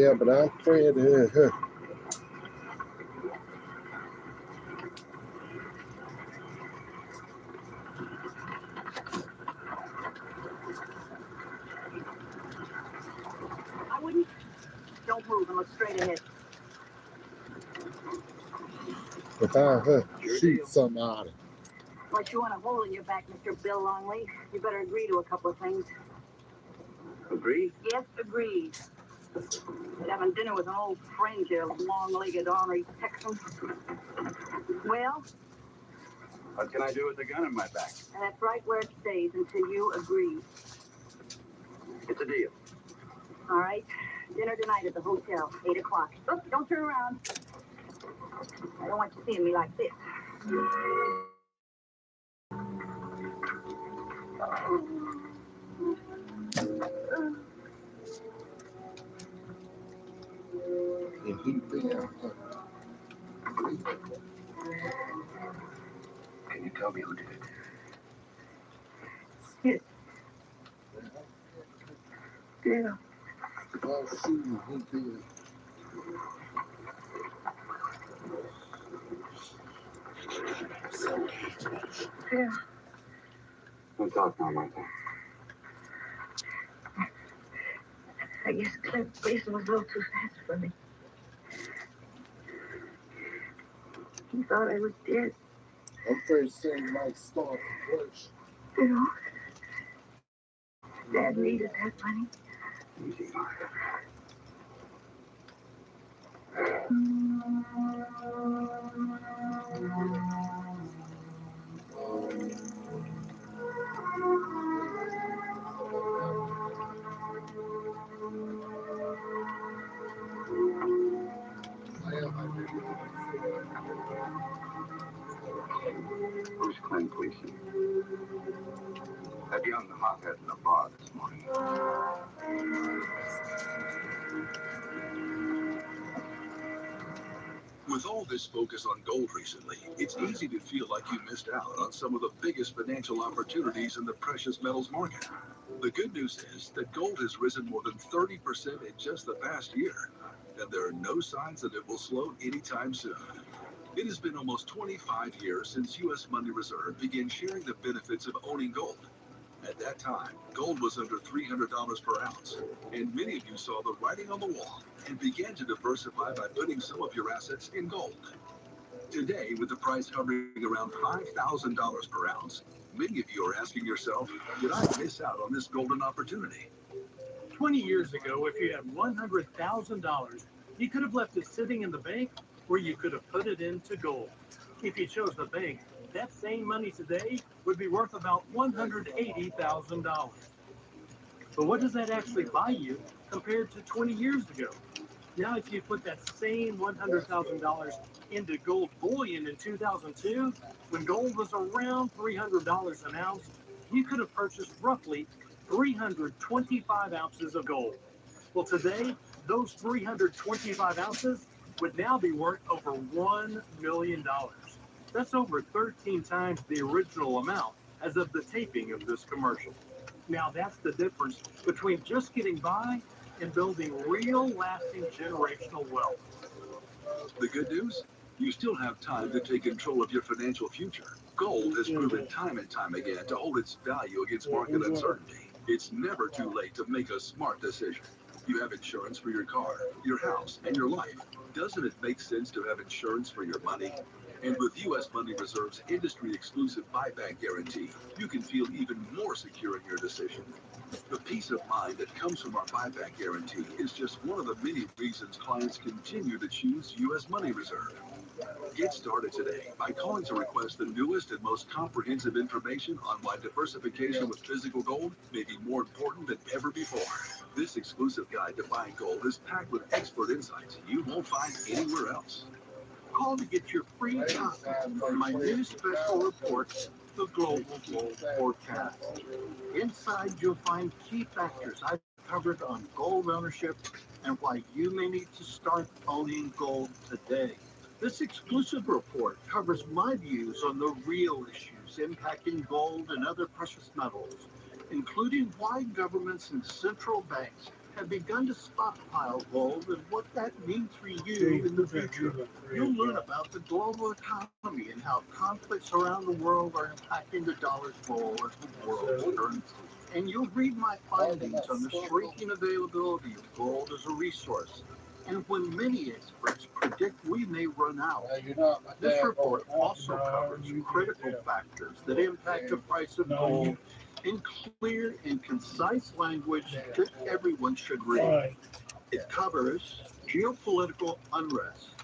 Yeah, but I'm afraid. I wouldn't. Don't move and look straight ahead. If I shoot somebody. Like you want a hole in your back, Mr. Bill Longley, you better agree to a couple of things. Agree? Yes, agreed. Having dinner with an old friend, you long-legged ornery Texan. Well? What can I do with the gun in my back? And that's right where it stays until you agree. It's a deal. All right. Dinner tonight at the hotel, 8 o'clock. Look, don't turn around. I don't want you seeing me like this. And he there. Can you tell me who did it? Yes. Yeah. I'll see who did. Yeah. Don't talk now, Martha. I guess Cliff Gleason was a little too fast for me. He thought I was dead. I'm afraid saying might start to push. You know, Dad needed that money. Easy, Martha. Who's Clint Gleason? That young hothead in the bar this morning. With all this focus on gold recently, it's easy to feel like you missed out on some of the biggest financial opportunities in the precious metals market. The good news is that gold has risen more than 30% in just the past year, and there are no signs that it will slow anytime soon. It has been almost 25 years since U.S. Money Reserve began sharing the benefits of owning gold. At that time, gold was under $300 per ounce, and many of you saw the writing on the wall and began to diversify by putting some of your assets in gold. Today, with the price hovering around $5,000 per ounce, many of you are asking yourself, did I miss out on this golden opportunity? 20 years ago, if you had $100,000, you could have left it sitting in the bank, or you could have put it into gold. If you chose the bank, that same money today would be worth about $180,000. But what does that actually buy you compared to 20 years ago? Now, if you put that same $100,000 into gold bullion in 2002, when gold was around $300 an ounce, you could have purchased roughly 325 ounces of gold. Well, today, those 325 ounces would now be worth over $1 million. That's over 13 times the original amount as of the taping of this commercial. Now, that's the difference between just getting by and building real, lasting generational wealth. The good news? You still have time to take control of your financial future. Gold has proven time and time again to hold its value against market uncertainty. It's never too late to make a smart decision. You have insurance for your car, your house, and your life. Doesn't it make sense to have insurance for your money? And with U.S. Money Reserve's industry-exclusive buyback guarantee, you can feel even more secure in your decision. The peace of mind that comes from our buyback guarantee is just one of the many reasons clients continue to choose U.S. Money Reserve. Get started today by calling to request the newest and most comprehensive information on why diversification with physical gold may be more important than ever before. This exclusive guide to buying gold is packed with expert insights you won't find anywhere else. Call to get your free copy of my new special report, The Global Gold Forecast. Inside, you'll find key factors I've covered on gold ownership and why you may need to start owning gold today. This exclusive report covers my views on the real issues impacting gold and other precious metals, including why governments and central banks have begun to stockpile gold and what that means for you in the future. You'll learn about the global economy and how conflicts around the world are impacting the dollar's role as the world's currency. And you'll read my findings on the shrinking availability of gold as a resource, and when many experts predict we may run out. This report also covers critical factors that impact the price of gold in clear and concise language that everyone should read. It covers geopolitical unrest,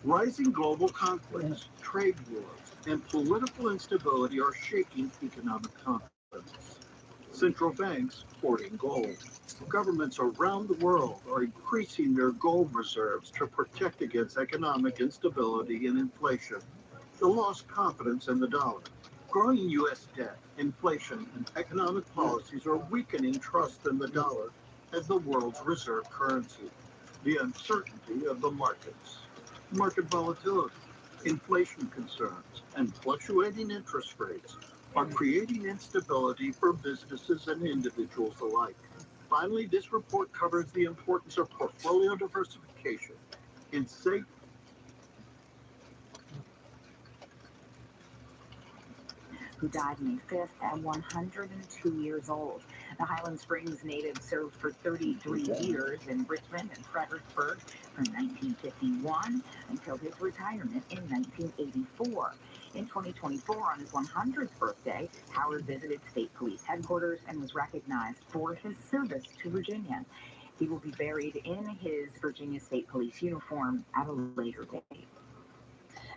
rising global conflicts, trade wars, and political instability are shaking economic confidence. Central banks hoarding gold. Governments around the world are increasing their gold reserves to protect against economic instability and inflation. The lost confidence in the dollar. Growing U.S. debt, inflation, and economic policies are weakening trust in the dollar as the world's reserve currency. The uncertainty of the markets. Market volatility, inflation concerns, and fluctuating interest rates are creating instability for businesses and individuals alike. Finally, this report covers the importance of portfolio diversification in safe. Who died May 5th at 102 years old. The Highland Springs native served for 33 years in Richmond and Fredericksburg from 1951 until his retirement in 1984. In 2024, on his 100th birthday, Howard visited state police headquarters and was recognized for his service to Virginia. He will be buried in his Virginia State Police uniform at a later date.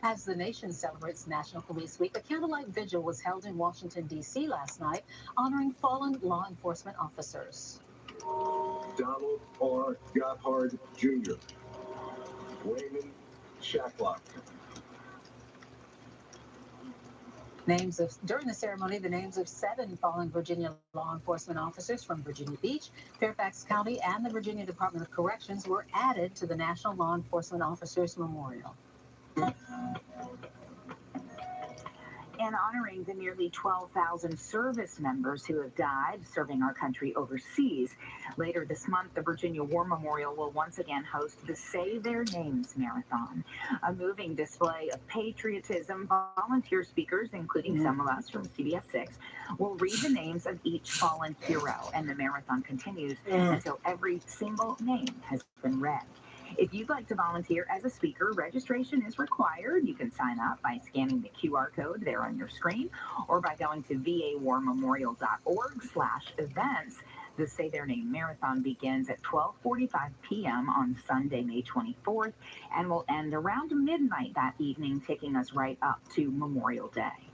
As the nation celebrates National Police Week, a candlelight vigil was held in Washington, D.C. last night, honoring fallen law enforcement officers. Donald R. Gotthard Jr., Raymond Shacklock. During the ceremony, the names of 7 fallen Virginia law enforcement officers from Virginia Beach, Fairfax County, and the Virginia Department of Corrections were added to the National Law Enforcement Officers Memorial. And honoring the nearly 12,000 service members who have died serving our country overseas. Later this month, the Virginia War Memorial will once again host the Say Their Names Marathon, a moving display of patriotism. Volunteer speakers, including some of us from CBS 6, will read the names of each fallen hero, and the marathon continues until every single name has been read. If you'd like to volunteer as a speaker, registration is required. You can sign up by scanning the QR code there on your screen or by going to vawarmemorial.org/events. The Say Their Name Marathon begins at 12:45 p.m. on Sunday, May 24th, and will end around midnight that evening, taking us right up to Memorial Day.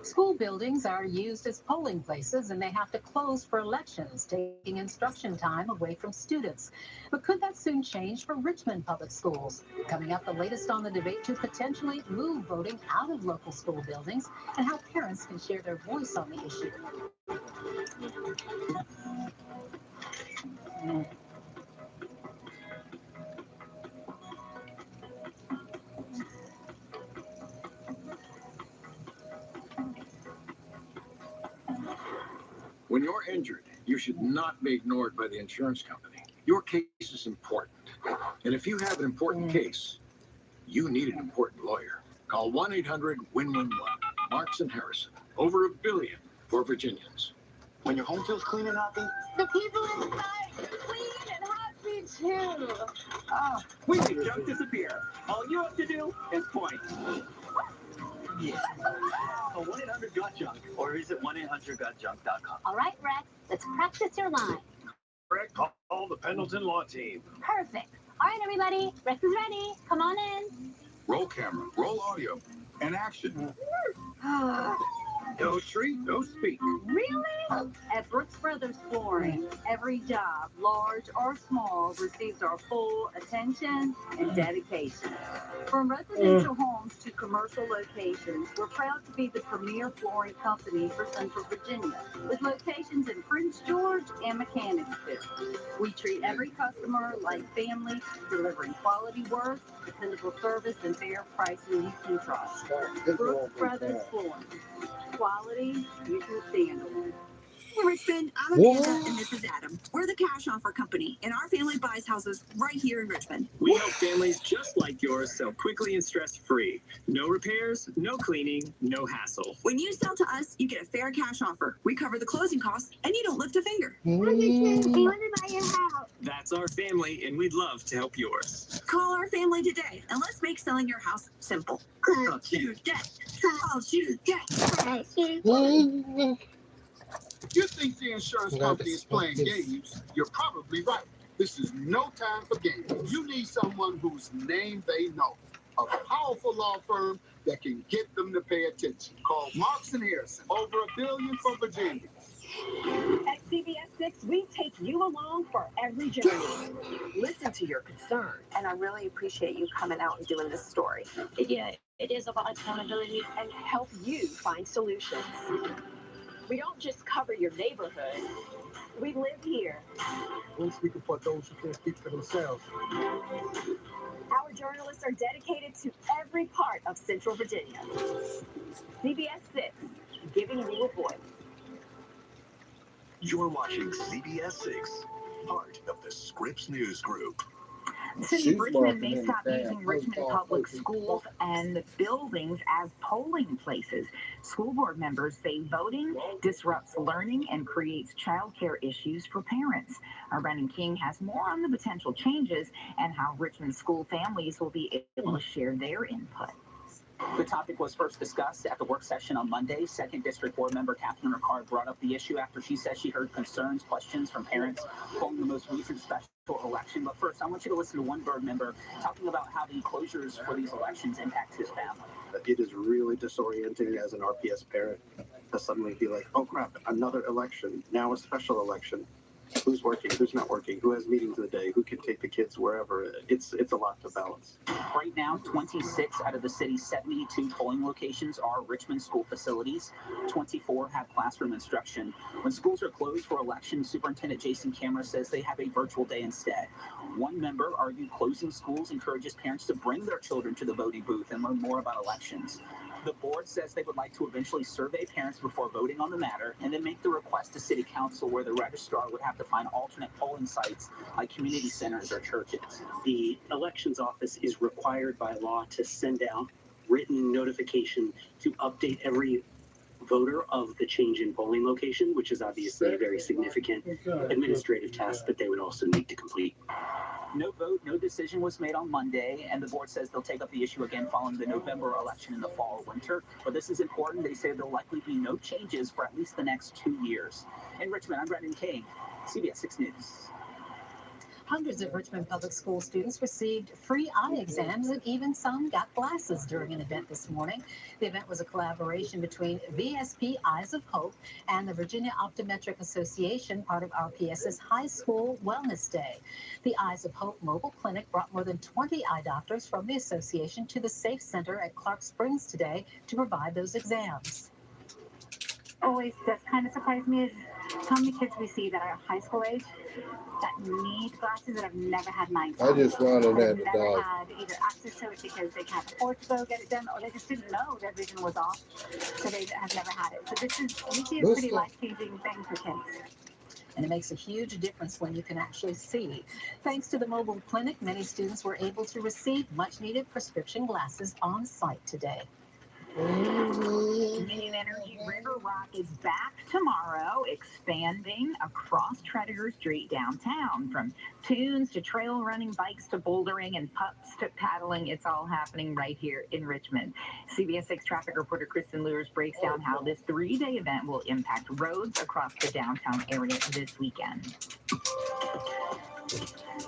School buildings are used as polling places, and they have to close for elections, taking instruction time away from students. But could that soon change for Richmond Public Schools? Coming up, the latest on the debate to potentially move voting out of local school buildings and how parents can share their voice on the issue. When you're injured, you should not be ignored by the insurance company. Your case is important. And if you have an important case, you need an important lawyer. Call 1-800-WIN-WIN-1. Marks and Harrison. Over $1 billion for Virginians. When your home feels clean and happy, The people inside are clean and happy too. We make junk disappear. All you have to do is point. Yeah. So 1-800-GOT-JUNK, or visit 1-800-GOT-JUNK.com. All right, Rex, let's practice your line. Greg, call the Pendleton Law Team. Perfect. All right, everybody, Rex is ready. Come on in. roll camera, roll audio, and action. No treat, no speak. Really? At Brooks Brothers Flooring, every job, large or small, receives our full attention and dedication. From residential homes to commercial locations, we're proud to be the premier flooring company for Central Virginia, with locations in Prince George and Mechanicsville. We treat every customer like family, delivering quality work, dependable service, and fair pricing you can trust. Brooks Brothers Flooring. Quality you can stand on. Hey Richmond, I'm Amanda and this is Adam. We're the Cash Offer Company, and our family buys houses right here in Richmond. We help families just like yours sell quickly and stress-free. No repairs, no cleaning, no hassle. When you sell to us, you get a fair cash offer. We cover the closing costs, and you don't lift a finger. We want to buy your house. That's our family, and we'd love to help yours. Call our family today, and let's make selling your house simple. Call today. Call today. You think the insurance company is playing games? You're probably right. This is no time for games. You need someone whose name they know. A powerful law firm that can get them to pay attention. Call Marks and Harrison. Over $1 billion for Virginia. At CBS 6, we take you along for every journey. Listen to your concerns. And I really appreciate you coming out and doing this story. Yeah, it is about accountability and help you find solutions. We don't just cover your neighborhood. We live here. We're speaking for those who can't speak for themselves. Our journalists are dedicated to every part of Central Virginia. CBS 6, giving you a voice. You're watching CBS 6, part of the Scripps News Group. The city of Richmond may stop using Richmond public schools and buildings as polling places. School board members say voting disrupts learning and creates childcare issues for parents. Our Brendan King has more on the potential changes and how Richmond school families will be able to share their input. The topic was first discussed at the work session on Monday. 2nd District Board Member Catherine Ricard brought up the issue after she said she heard concerns, questions from parents following the most recent special election. But first, I want you to listen to one board member talking about how the closures for these elections impact his family. It is really disorienting as an RPS parent to suddenly be like, oh crap, another election, now a special election. Who's working, who's not working, who has meetings of the day, who can take the kids wherever. It's a lot to balance. Right now, 26 out of the city's 72 polling locations are Richmond school facilities. 24 have classroom instruction. When schools are closed for elections, Superintendent Jason Cameron says they have a virtual day instead. One member argued closing schools encourages parents to bring their children to the voting booth and learn more about elections. The board says they would like to eventually survey parents before voting on the matter and then make the request to City Council, where the registrar would have to find alternate polling sites like community centers or churches. The elections office is required by law to send out written notification to update every voter of the change in polling location, which is obviously a very significant administrative task that they would also need to complete. No vote, no decision was made on Monday, and the board says they'll take up the issue again following the November election in the fall or winter. But this is important. They say there'll likely be no changes for at least the next 2 years. In Richmond, I'm Brendan King, CBS 6 News. Hundreds of Richmond Public School students received free eye exams, and even some got glasses during an event this morning. The event was a collaboration between VSP Eyes of Hope and the Virginia Optometric Association, part of RPS's High School Wellness Day. The Eyes of Hope mobile clinic brought more than 20 eye doctors from the association to the Safe Center at Clark Springs today to provide those exams. Always does kind of surprise me is how many kids we see that are high school age that need glasses that have never had mine. I just wanted that to never die. had either access to it because they can't afford to go get it done, or they just didn't know their vision was off, so they have never had it. So we see a pretty life-changing thing for kids. And it makes a huge difference when you can actually see. Thanks to the mobile clinic, many students were able to receive much-needed prescription glasses on site today. Dominion Energy River Rock is back tomorrow, expanding across Tredegar Street downtown. From tunes to trail running, bikes to bouldering, and pups to paddling, it's all happening right here in Richmond. CBS 6 traffic reporter Kristen Lewis breaks down how this 3-day event will impact roads across the downtown area this weekend.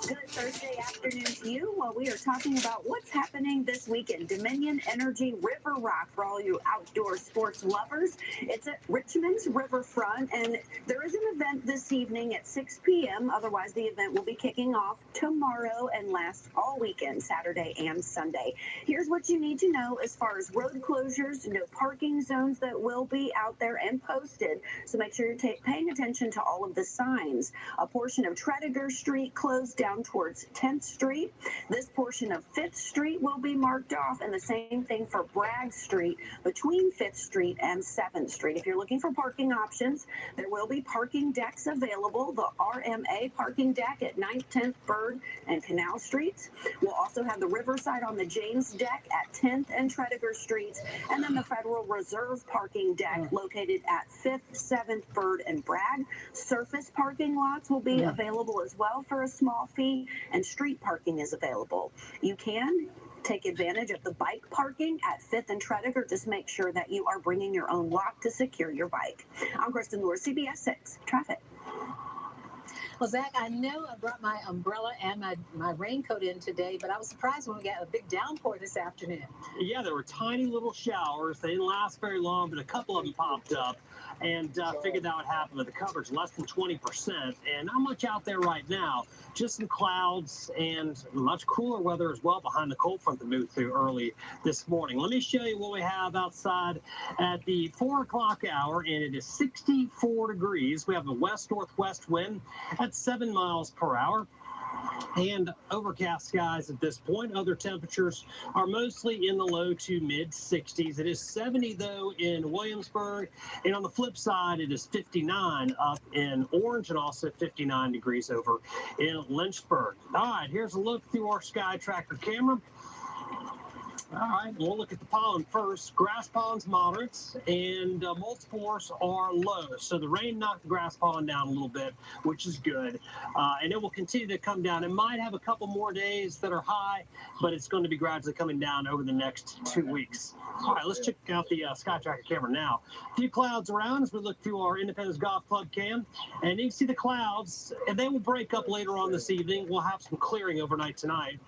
Good Thursday afternoon to you. While we are talking about what's happening this weekend, Dominion Energy River Rock for all you outdoor sports lovers. It's at Richmond's riverfront, and there is an event this evening at 6 p.m. Otherwise, the event will be kicking off tomorrow and last all weekend, Saturday and Sunday. Here's what you need to know as far as road closures, no parking zones that will be out there and posted. So make sure you're paying attention to all of the signs. A portion of Tredegar Street closed down towards 10th Street. This portion of 5th Street will be marked off, and the same thing for Bragg Street. Street between 5th Street and 7th Street. If you're looking for parking options, there will be parking decks available. The RMA parking deck at 9th, 10th, Bird, and Canal Streets. We'll also have the Riverside on the James deck at 10th and Tredegar Streets, and then the Federal Reserve parking deck located at 5th, 7th, Bird, and Bragg. Surface parking lots will be available as well for a small fee, and street parking is available. You can take advantage of the bike parking at 5th and Tredegar. Just make sure that you are bringing your own lock to secure your bike. I'm Kristen Lewis, CBS 6 Traffic. Well, Zach, I know I brought my umbrella and my raincoat in today, but I was surprised when we got a big downpour this afternoon. Yeah, there were tiny little showers. They didn't last very long, but a couple of them popped up, and figured that would happen with the coverage less than 20%. And not much out there right now, just some clouds and much cooler weather as well behind the cold front that moved through early this morning. Let me show you what we have outside at the 4 o'clock hour, and it is 64 degrees. We have a west-northwest wind at 7 miles per hour. And overcast skies at this point. Other temperatures are mostly in the low to mid 60s. It is 70 though in Williamsburg, and on the flip side it is 59 up in Orange and also 59 degrees over in Lynchburg. All right, here's a look through our Sky Tracker camera. All right, we'll look at the pollen first. Grass pollen's moderates, and multipores are low. So the rain knocked the grass pollen down a little bit, which is good. And it will continue to come down. It might have a couple more days that are high, but it's going to be gradually coming down over the next 2 weeks. All right, let's check out the Sky Tracker camera now. A few clouds around as we look through our Independence Golf Club cam. And you can see the clouds, and they will break up later on this evening. We'll have some clearing overnight tonight.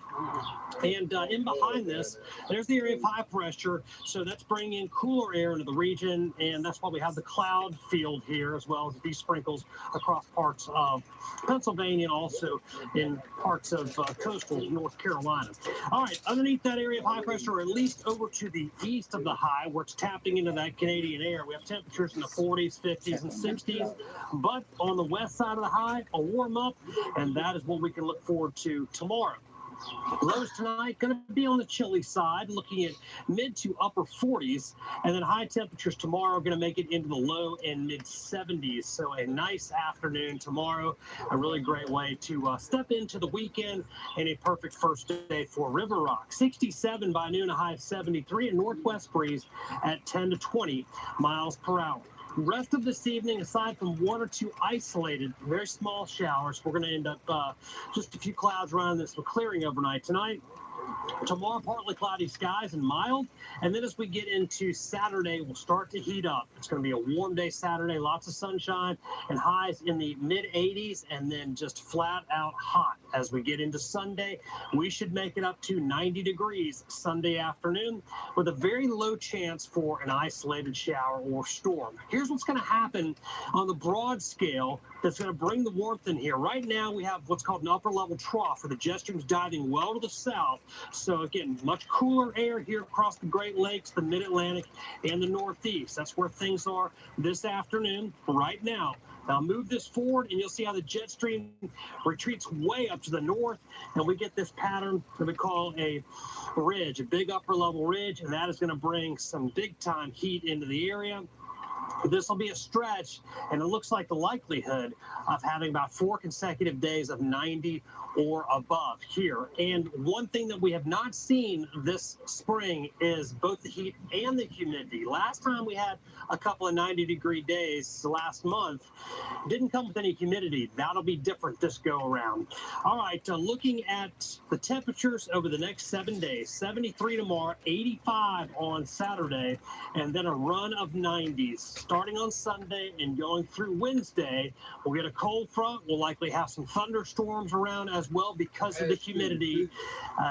And in behind this, there's the area of high pressure, so that's bringing in cooler air into the region, and that's why we have the cloud field here, as well as these sprinkles across parts of Pennsylvania and also in parts of coastal North Carolina. All right, underneath that area of high pressure, or at least over to the east of the high, where it's tapping into that Canadian air, we have temperatures in the 40s, 50s, and 60s, but on the west side of the high, a warm up, and that is what we can look forward to tomorrow. Lows tonight going to be on the chilly side, looking at mid to upper 40s, and then high temperatures tomorrow are going to make it into the low and mid 70s. So a nice afternoon tomorrow, a really great way to step into the weekend, and a perfect first day for River Rock. 67 by noon, a high of 73, and northwest breeze at 10 to 20 miles per hour. Rest of this evening, aside from one or two isolated, very small showers, we're going to end up just a few clouds around this for clearing overnight tonight. Tomorrow, partly cloudy skies and mild. And then as we get into Saturday, we'll start to heat up. It's going to be a warm day Saturday, lots of sunshine and highs in the mid 80s, and then just flat out hot. As we get into Sunday, we should make it up to 90 degrees Sunday afternoon with a very low chance for an isolated shower or storm. Here's what's going to happen on the broad scale that's going to bring the warmth in here. Right now, we have what's called an upper level trough where the jet stream's diving well to the south. So again, much cooler air here across the Great Lakes, the Mid-Atlantic, and the Northeast. That's where things are this afternoon right now. Now move this forward, and you'll see how the jet stream retreats way up to the north, and we get this pattern that we call a ridge, a big upper level ridge, and that is going to bring some big time heat into the area. This will be a stretch, and it looks like the likelihood of having about 4 consecutive days of 90 or above here. And one thing that we have not seen this spring is both the heat and the humidity. Last time we had a couple of 90-degree days last month, didn't come with any humidity. That'll be different this go around. All right, looking at the temperatures over the next 7 days, 73 tomorrow, 85 on Saturday, and then a run of 90s starting on Sunday and going through Wednesday. We'll get a cold front. We'll likely have some thunderstorms around as well because of the humidity.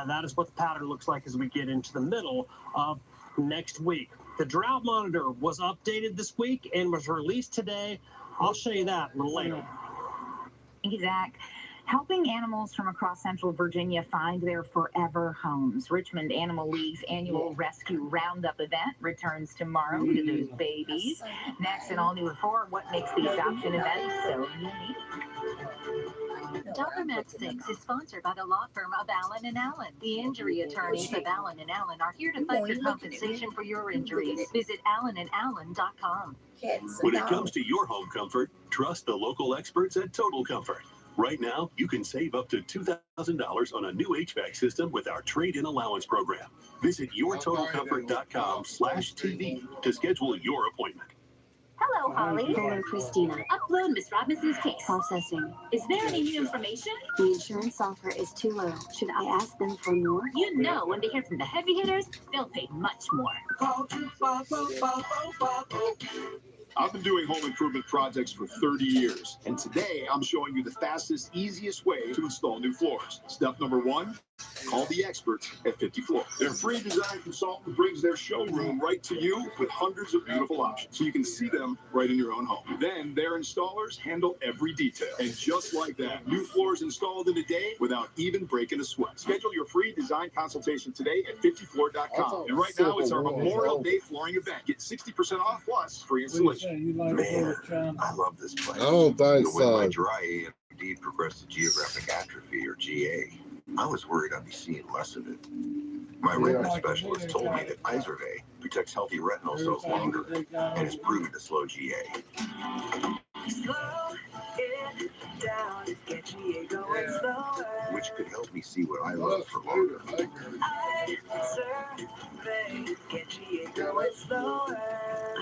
That is what the pattern looks like as we get into the middle of next week. The drought monitor was updated this week and was released today. I'll show you that a little later. Thank you, Zach. Helping animals from across central Virginia find their forever homes. Richmond Animal League's annual Rescue Roundup event returns tomorrow to those babies. Next, an all-new report, what makes the adoption event so unique. Dr. Max 6 is sponsored by the law firm of Allen & Allen. The injury attorneys of Allen & Allen are here to fight your compensation for your injuries. Visit allenandallen.com. When it comes to your home comfort, trust the local experts at Total Comfort. Right now, you can save up to $2,000 on a new HVAC system with our trade-in allowance program. Visit yourtotalcomfort.com/TV to schedule your appointment. Hello, Holly. Hello, Christina. Upload Miss Robinson's case. Processing. Is there any new information? The insurance offer is too low. Should I ask them for more? You know, when they hear from the heavy hitters, they'll pay much more. Call 254-4444. I've been doing home improvement projects for 30 years, and today I'm showing you the fastest, easiest way to install new floors. Step number 1, call the experts at 50 Floor. Their free design consultant brings their showroom right to you with hundreds of beautiful options, so you can see them right in your own home. Then their installers handle every detail, and just like that, new floors installed in a day without even breaking a sweat. Schedule your free design consultation today at 50floor.com. And right now, it's our Memorial Day flooring event. Get 60% off plus free installation. Man, I love this place. Oh, that's When my dry AMD progressed to geographic atrophy, or GA, I was worried I'd be seeing less of it. My retina specialist told me that Izervay protects healthy retinal cells longer and is proven to slow GA. Slow it down, get GA going slower. Which could help me see what I love for longer. Izervay, get GA going slower.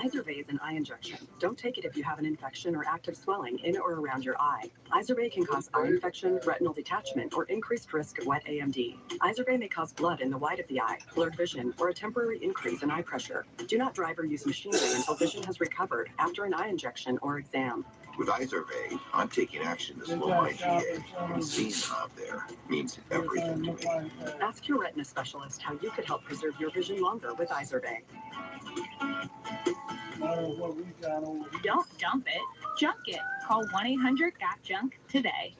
Izervay is an eye injection. Don't take it if you have an infection or active swelling in or around your eye. Izervay can cause eye infection, retinal detachment, or increased risk of wet AMD. Izervay may cause blood in the white of the eye, blurred vision, or a temporary increase in eye pressure. Do not drive or use machinery until vision has recovered after an eye injection or exam. With Izervay, I'm taking action to slow my GA, and seeing them out there means everything to me. Ask your retina specialist how you could help preserve your vision longer with Izervay. Don't dump it, junk it. Call 1-800-GOT-JUNK today.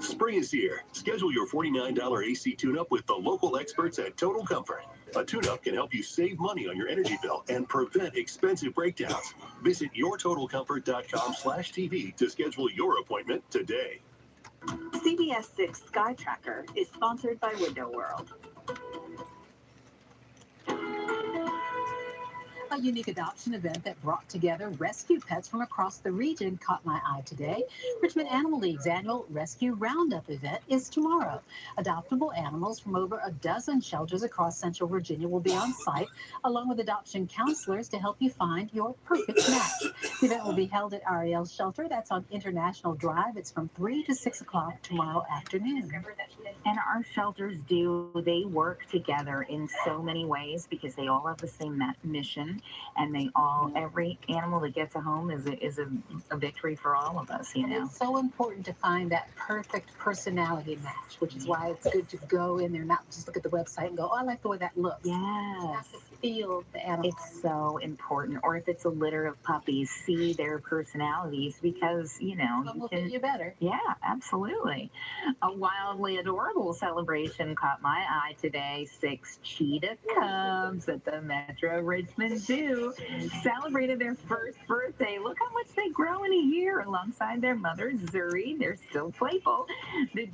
Spring is here. Schedule your $49 AC tune-up with the local experts at Total Comfort. A tune-up can help you save money on your energy bill and prevent expensive breakdowns. Visit yourtotalcomfort.com/TV to schedule your appointment today. CBS 6 Sky Tracker is sponsored by Window World. A unique adoption event that brought together rescue pets from across the region caught my eye today. Richmond Animal League's annual Rescue Roundup event is tomorrow. Adoptable animals from over a dozen shelters across Central Virginia will be on site, along with adoption counselors to help you find your perfect match. The event will be held at Ariel's Shelter. That's on International Drive. It's from 3 to 6 o'clock tomorrow afternoon. And our shelters they work together in so many ways because they all have the same mission, and every animal that gets a home is a victory for all of us, you know. It's so important to find that perfect personality match, which is why it's good to go in there, not just look at the website and go, oh, I like the way that looks. Yes. You have to feel the animal. It's so important. Or if it's a litter of puppies, see their personalities because, you know. Some will fit you better. Yeah, absolutely. A wildly adorable celebration caught my eye today. 6 cheetah cubs at the Metro Richmond Zoo celebrated their first birthday. Look how much they grow in a year alongside their mother, Zuri. They're still playful. The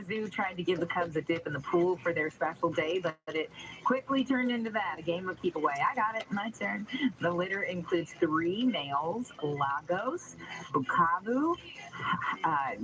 zoo tried to give the cubs a dip in the pool for their special day, but it quickly turned into that, a game of keep away. I got it. My turn. The litter includes 3 males, Lagos, Bukavu,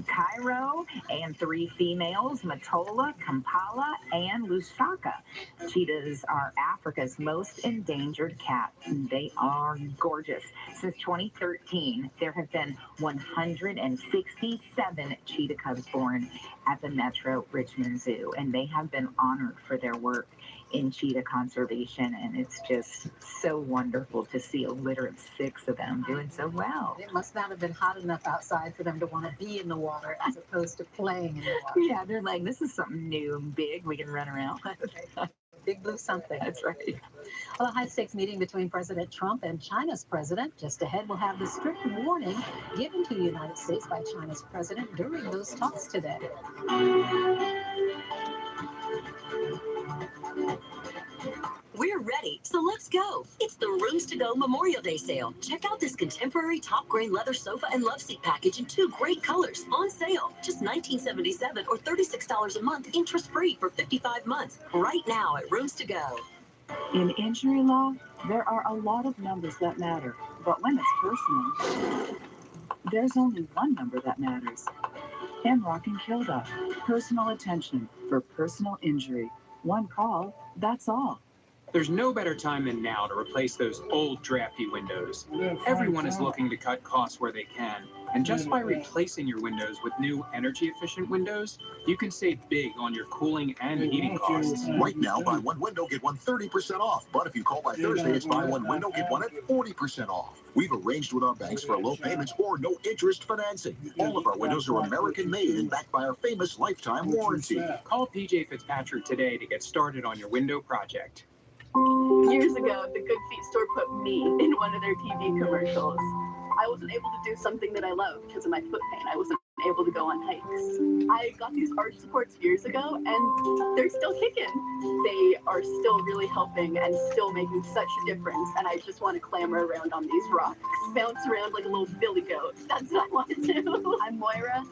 Cairo, and 3 females, Matola, Kampala, and Lusaka. Cheetahs are Africa's most endangered cat. They are gorgeous. Since 2013, there have been 167 cheetah cubs born at the Metro Richmond Zoo, and they have been honored for their work in cheetah conservation, and it's just so wonderful to see a litter of 6 of them doing so well. It must not have been hot enough outside for them to want to be in the water as opposed to playing in the water. Yeah, they're like, this is something new and big we can run around. Big blue something. That's right. Well, a high-stakes meeting between President Trump and China's president. Just ahead, we'll have the strict warning given to the United States by China's president during those talks today. We're ready, so let's go. It's the Rooms to Go Memorial Day sale. Check out this contemporary top grain leather sofa and love seat package in 2 great colors on sale. Just $19.77 or $36 a month, interest free for 55 months. Right now at Rooms to Go. In injury law, there are a lot of numbers that matter, but when it's personal, there's only one number that matters. Hemrock and Kilda. Personal attention for personal injury. One call, that's all. There's no better time than now to replace those old drafty windows. Everyone is looking to cut costs where they can. And just by replacing your windows with new energy-efficient windows, you can save big on your cooling and heating costs. Right now, buy one window, get one 30% off. But if you call by Thursday, it's buy one window, get one at 40% off. We've arranged with our banks for low payments or no interest financing. All of our windows are American-made and backed by our famous lifetime warranty. Call PJ Fitzpatrick today to get started on your window project. Years ago, the Good Feet store put me in one of their TV commercials. I wasn't able to do something that I love because of my foot pain. I wasn't able to go on hikes. I got these arch supports years ago, and they're still kicking. They are still really helping and still making such a difference, and I just want to clamber around on these rocks, bounce around like a little billy goat. That's what I want to do. I'm Moira,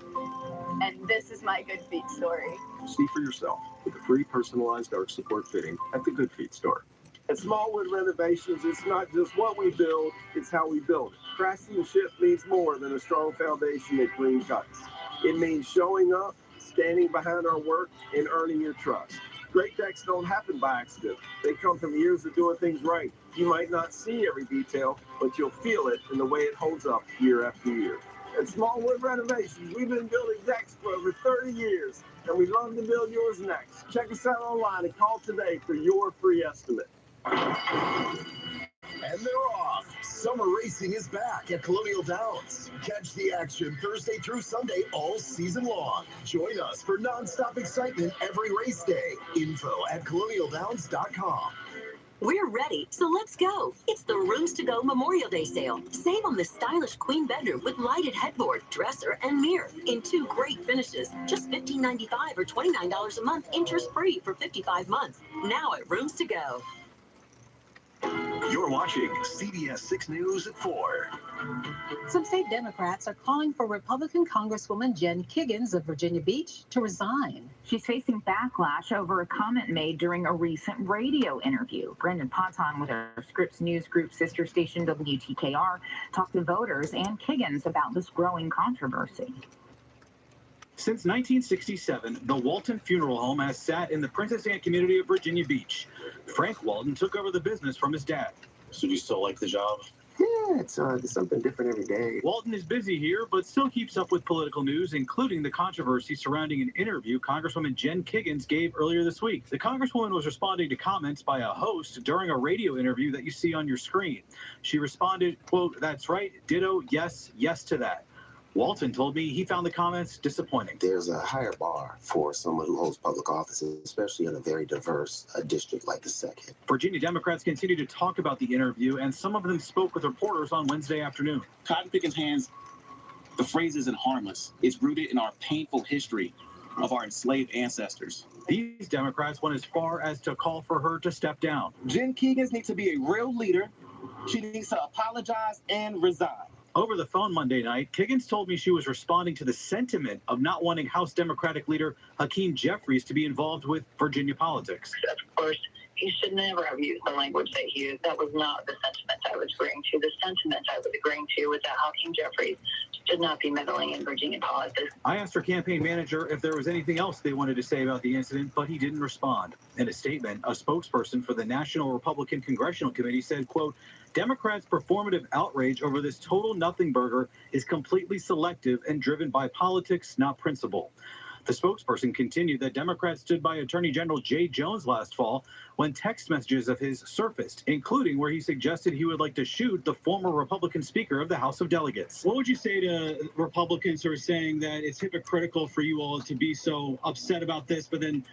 and this is my Good Feet story. See for yourself with a free personalized arch support fitting at the Good Feet store. At Smallwood Renovations, it's not just what we build, it's how we build it. Craftsmanship means more than a strong foundation and clean cuts. It means showing up, standing behind our work, and earning your trust. Great decks don't happen by accident. They come from years of doing things right. You might not see every detail, but you'll feel it in the way it holds up year after year. At Smallwood Renovations, we've been building decks for over 30 years, and we'd love to build yours next. Check us out online and call today for your free estimate. And they're off. Summer racing is back at Colonial Downs. Catch the action Thursday through Sunday all season long. Join us for nonstop excitement every race day. Info at colonialdowns.com. We're ready, so let's go. It's the Rooms to Go Memorial Day sale. Save on the stylish queen bedroom with lighted headboard, dresser, and mirror in 2 great finishes. Just $15.95 or $29 a month, interest free for 55 months. Now at Rooms to Go. You're watching CBS 6 News at 4. Some state Democrats are calling for Republican Congresswoman Jen Kiggans of Virginia Beach to resign. She's facing backlash over a comment made during a recent radio interview. Brendan Ponton with our Scripps News Group sister station WTKR talked to voters and Kiggans about this growing controversy. Since 1967, the Walton Funeral Home has sat in the Princess Anne community of Virginia Beach. Frank Walton took over the business from his dad. So do you still like the job? Yeah, it's something different every day. Walton is busy here, but still keeps up with political news, including the controversy surrounding an interview Congresswoman Jen Kiggans gave earlier this week. The Congresswoman was responding to comments by a host during a radio interview that you see on your screen. She responded, quote, "That's right, ditto, yes, yes to that." Walton told me he found the comments disappointing. There's a higher bar for someone who holds public office, especially in a very diverse district like the 2nd. Virginia Democrats continue to talk about the interview, and some of them spoke with reporters on Wednesday afternoon. Cotton Pickens' hands, the phrase isn't harmless. It's rooted in our painful history of our enslaved ancestors. These Democrats went as far as to call for her to step down. Jen Kiggans needs to be a real leader. She needs to apologize and resign. Over the phone Monday night, Kiggans told me she was responding to the sentiment of not wanting House Democratic leader Hakeem Jeffries to be involved with Virginia politics. Of course, he should never have used the language that he used. That was not the sentiment I was agreeing to. The sentiment I was agreeing to was that Hakeem Jeffries should not be meddling in Virginia politics. I asked her campaign manager if there was anything else they wanted to say about the incident, but he didn't respond. In a statement, a spokesperson for the National Republican Congressional Committee said, quote, "Democrats' performative outrage over this total nothing burger is completely selective and driven by politics, not principle." The spokesperson continued that Democrats stood by Attorney General Jay Jones last fall when text messages of his surfaced, including where he suggested he would like to shoot the former Republican Speaker of the House of Delegates. What would you say to Republicans who are saying that it's hypocritical for you all to be so upset about this, but then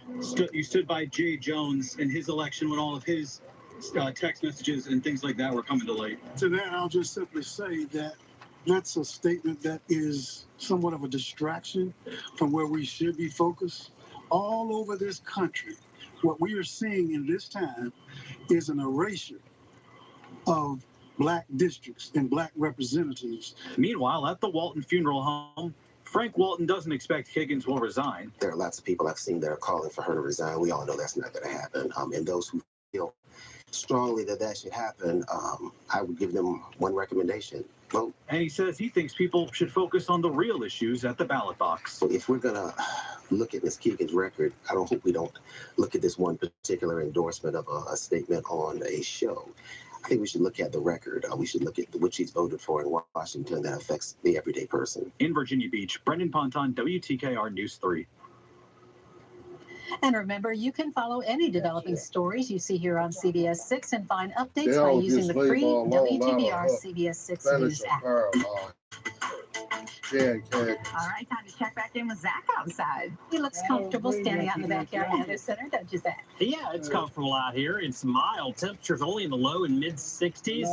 you stood by Jay Jones in his election when all of his text messages and things like that were coming to light? To that, I'll just simply say that that's a statement that is somewhat of a distraction from where we should be focused. All over this country, What we are seeing in this time is an erasure of black districts and black representatives. Meanwhile, at the Walton Funeral Home, Frank Walton doesn't expect Higgins will resign. There are lots of people I've seen that are calling for her to resign. We all know that's not going to happen. And those who feel strongly that that should happen, I would give them one recommendation: vote. And he says he thinks people should focus on the real issues at the ballot box. So if we're going to look at Ms. Keegan's record, I don't hope we don't look at this one particular endorsement of a statement on a show. I think we should look at the record. We should look at what she's voted for in Washington that affects the everyday person. In Virginia Beach, Brendan Ponton, WTKR News 3. And remember, you can follow any developing stories you see here on CBS 6 and find updates They by all using just the leave free all alone, WTBR CBS 6 News app. Yeah. All right, time to check back in with Zach outside. He looks comfortable standing out in the backyard at the center, don't you, Zach? Yeah, it's comfortable out here. It's mild. Temperatures only in the low and mid 60s.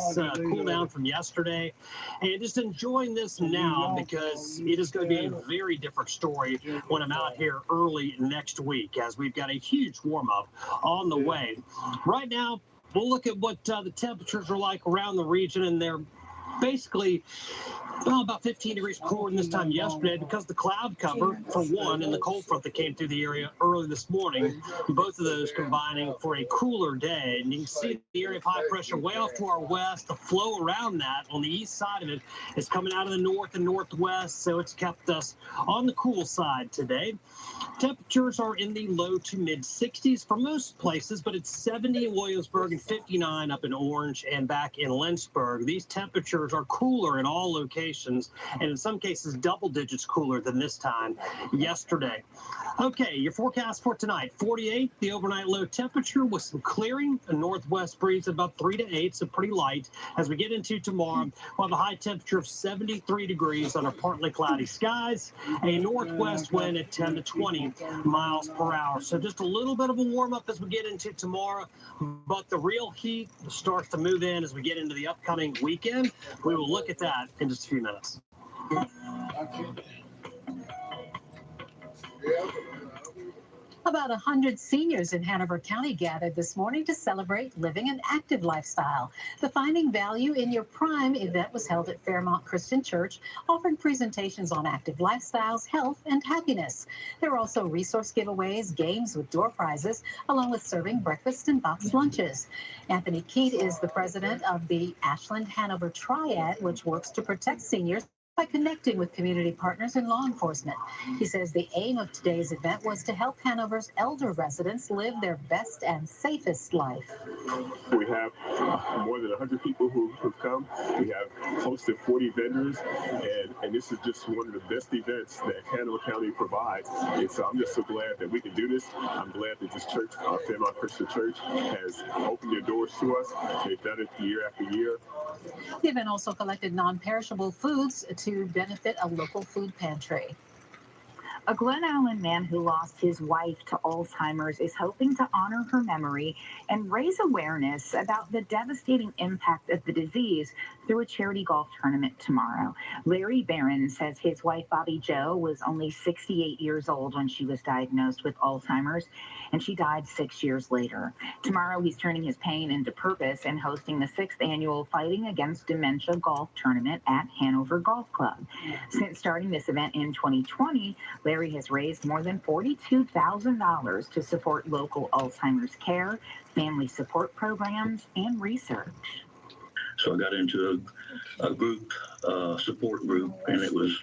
Cool down from yesterday. And just enjoying this now because it is going to be a very different story when I'm out here early next week, as we've got a huge warm-up on the way. Right now, we'll look at what the temperatures are like around the region, and they're basically about 15 degrees cooler than this time yesterday because the cloud cover, for one, and the cold front that came through the area early this morning, both of those combining for a cooler day. And you can see the area of high pressure way off to our west. The flow around that on the east side of it is coming out of the north and northwest, so it's kept us on the cool side today. Temperatures are in the low to mid 60s for most places, but it's 70 in Williamsburg and 59 up in Orange and back in Lynchburg. These temperatures are cooler in all locations, and in some cases double digits cooler than this time yesterday. Okay, your forecast for tonight: 48, the overnight low temperature with some clearing, a northwest breeze about 3 to 8, so pretty light. As we get into tomorrow, we'll have a high temperature of 73 degrees under partly cloudy skies, a northwest wind at 10 to 20 miles per hour. So just a little bit of a warm up as we get into tomorrow, but the real heat starts to move in as we get into the upcoming weekend. We will look at that in just a few minutes. About 100 seniors in Hanover County gathered this morning to celebrate living an active lifestyle. The Finding Value in Your Prime event was held at Fairmont Christian Church, offering presentations on active lifestyles, health, and happiness. There were also resource giveaways, games with door prizes, along with serving breakfast and boxed lunches. Anthony Keat is the president of the Ashland Hanover Triad, which works to protect seniors by connecting with community partners and law enforcement. He says the aim of today's event was to help Hanover's elder residents live their best and safest life. We have more than 100 people who've come. We have close to 40 vendors, and this is just one of the best events that Hanover County provides. And so I'm just so glad that we can do this. I'm glad that this church, Fairmont Christian Church, has opened their doors to us. They've done it year after year. The event also collected non-perishable foods to benefit a local food pantry. A Glen Allen man who lost his wife to Alzheimer's is hoping to honor her memory and raise awareness about the devastating impact of the disease through a charity golf tournament tomorrow. Larry Barron says his wife, Bobby Jo, was only 68 years old when she was diagnosed with Alzheimer's, and she died 6 years later. Tomorrow, he's turning his pain into purpose and hosting the 6th annual Fighting Against Dementia golf tournament at Hanover Golf Club. Since starting this event in 2020, Larry has raised more than $42,000 to support local Alzheimer's care, family support programs, and research. So I got into a group, support group, and it was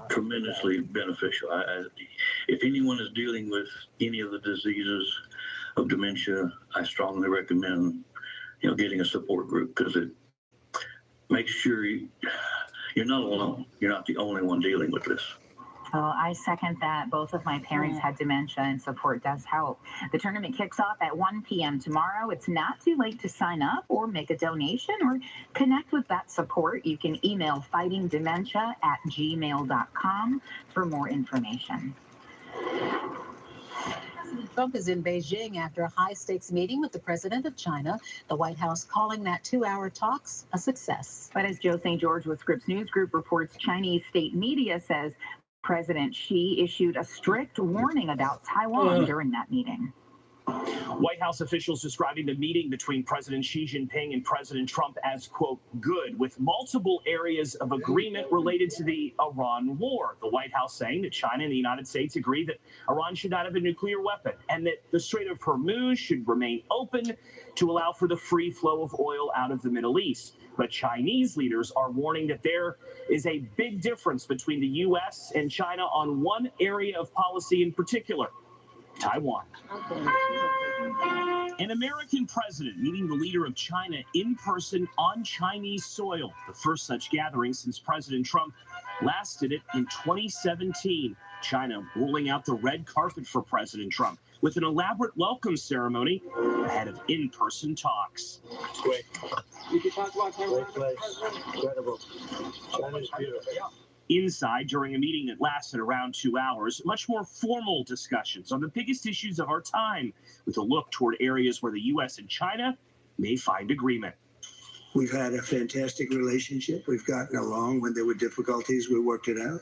tremendously beneficial. If anyone is dealing with any of the diseases of dementia, I strongly recommend, getting a support group, because it makes sure you're not alone. You're not the only one dealing with this. Oh, I second that. Both of my parents had dementia, and support does help. The tournament kicks off at 1 p.m. tomorrow. It's not too late to sign up or make a donation or connect with that support. You can email fightingdementia@gmail.com for more information. President Trump is in Beijing after a high-stakes meeting with the president of China, the White House calling that 2-hour talks a success. But as Joe St. George with Scripps News Group reports, Chinese state media says President Xi issued a strict warning about Taiwan during that meeting. White House officials describing the meeting between President Xi Jinping and President Trump as, quote, good, with multiple areas of agreement related to the Iran war. The White House saying that China and the United States agree that Iran should not have a nuclear weapon and that the Strait of Hormuz should remain open to allow for the free flow of oil out of the Middle East. But Chinese leaders are warning that there is a big difference between the U.S. and China on one area of policy in particular, Taiwan. An American president meeting the leader of China in person on Chinese soil. The first such gathering since President Trump last did it in 2017. China rolling out the red carpet for President Trump with an elaborate welcome ceremony ahead of in-person talks. Great. You can talk about great place. Incredible. China's beautiful. Inside, during a meeting that lasted around 2 hours, much more formal discussions on the biggest issues of our time, with a look toward areas where the U.S. and China may find agreement. We've had a fantastic relationship. We've gotten along. When there were difficulties, we worked it out.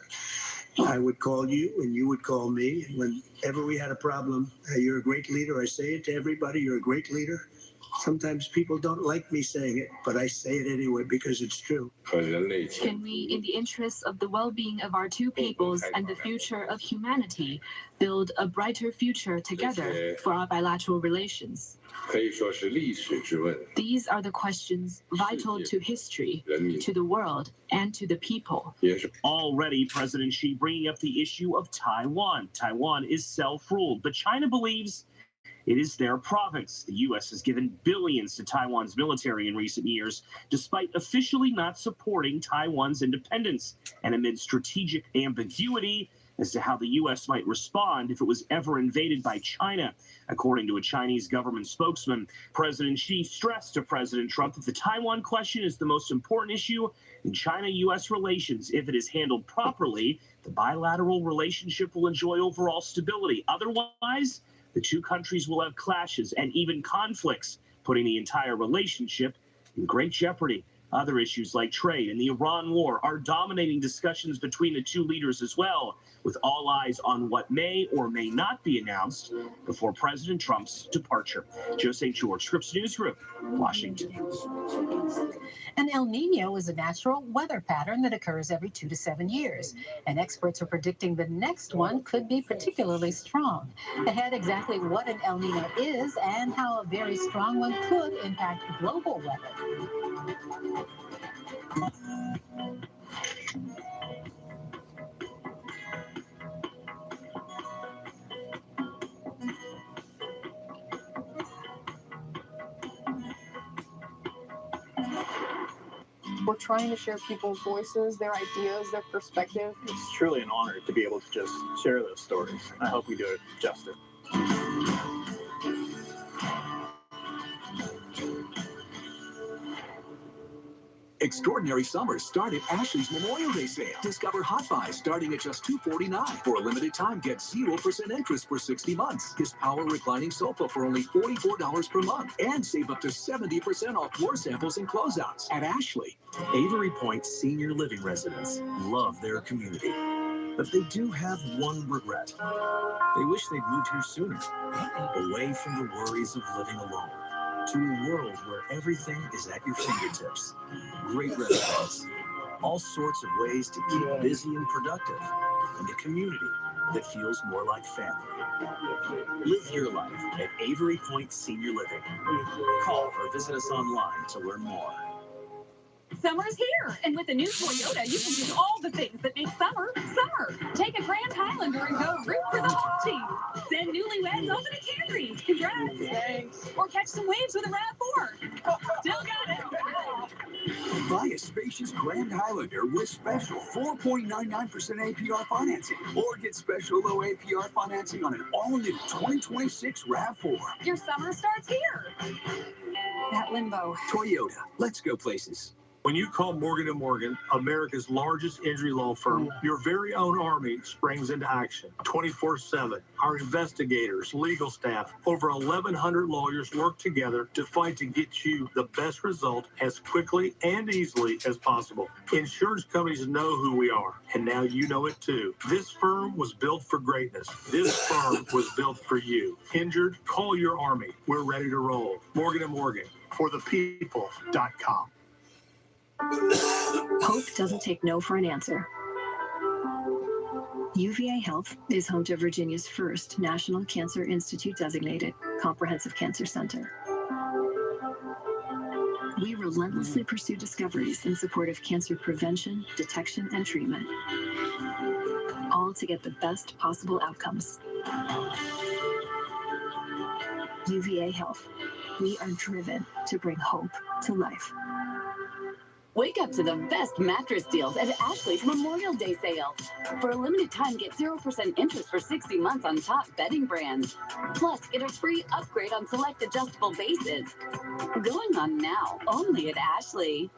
I would call you and you would call me. And whenever we had a problem, you're a great leader. I say it to everybody, you're a great leader. Sometimes people don't like me saying it, but I say it anyway because it's true. Can we, in the interests of the well-being of our two peoples and the future of humanity, build a brighter future together for our bilateral relations? These are the questions vital to history, to the world, and to the people. Already, President Xi bringing up the issue of Taiwan. Taiwan is self-ruled, but China believes it is their province. The U.S. has given billions to Taiwan's military in recent years, despite officially not supporting Taiwan's independence, and amid strategic ambiguity as to how the U.S. might respond if it was ever invaded by China. According to a Chinese government spokesman, President Xi stressed to President Trump that the Taiwan question is the most important issue in China-U.S. relations. If it is handled properly, the bilateral relationship will enjoy overall stability. Otherwise, the two countries will have clashes and even conflicts, putting the entire relationship in great jeopardy. Other issues like trade and the Iran war are dominating discussions between the two leaders as well, with all eyes on what may or may not be announced before President Trump's departure. Joe St. George, Scripps Newsroom, Washington. An El Nino is a natural weather pattern that occurs every 2 to 7 years, and experts are predicting the next one could be particularly strong. Ahead, exactly what an El Nino is and how a very strong one could impact global weather. We're trying to share people's voices, their ideas, their perspective. It's truly an honor to be able to just share those stories. I hope we do it justice. Extraordinary summers start at Ashley's Memorial Day sale. Discover Hot Buys starting at just $249. For a limited time, get 0% interest for 60 months. His power reclining sofa for only $44 per month. And save up to 70% off floor samples and closeouts at Ashley. Avery Point senior living residents love their community, but they do have one regret. They wish they'd moved here sooner, away from the worries of living alone, to a world where everything is at your fingertips. Great restaurants, all sorts of ways to keep busy and productive, and a community that feels more like family. Live your life at Avery Point Senior Living. Call or visit us online to learn more. Summer's here, and with the new Toyota, you can do all the things that make summer, summer. Take a Grand Highlander and go root for the home team. Send newlyweds off in a Camry. Congrats. Thanks. Or catch some waves with a RAV4. Still got it. Buy a spacious Grand Highlander with special 4.99% APR financing, or get special low APR financing on an all-new 2026 RAV4. Your summer starts here. That limbo. Toyota, let's go places. When you call Morgan & Morgan, America's largest injury law firm, your very own army springs into action 24/7. Our investigators, legal staff, over 1,100 lawyers work together to fight to get you the best result as quickly and easily as possible. Insurance companies know who we are, and now you know it too. This firm was built for greatness. This firm was built for you. Injured? Call your army. We're ready to roll. Morgan & Morgan, forthepeople.com. Hope doesn't take no for an answer. UVA Health is home to Virginia's first National Cancer Institute designated comprehensive cancer center. We relentlessly pursue discoveries in support of cancer prevention, detection, and treatment, all to get the best possible outcomes. UVA Health. We are driven to bring hope to life. Wake up to the best mattress deals at Ashley's Memorial Day sale. For a limited time, get 0% interest for 60 months on top bedding brands. Plus, get a free upgrade on select adjustable bases. Going on now, only at Ashley.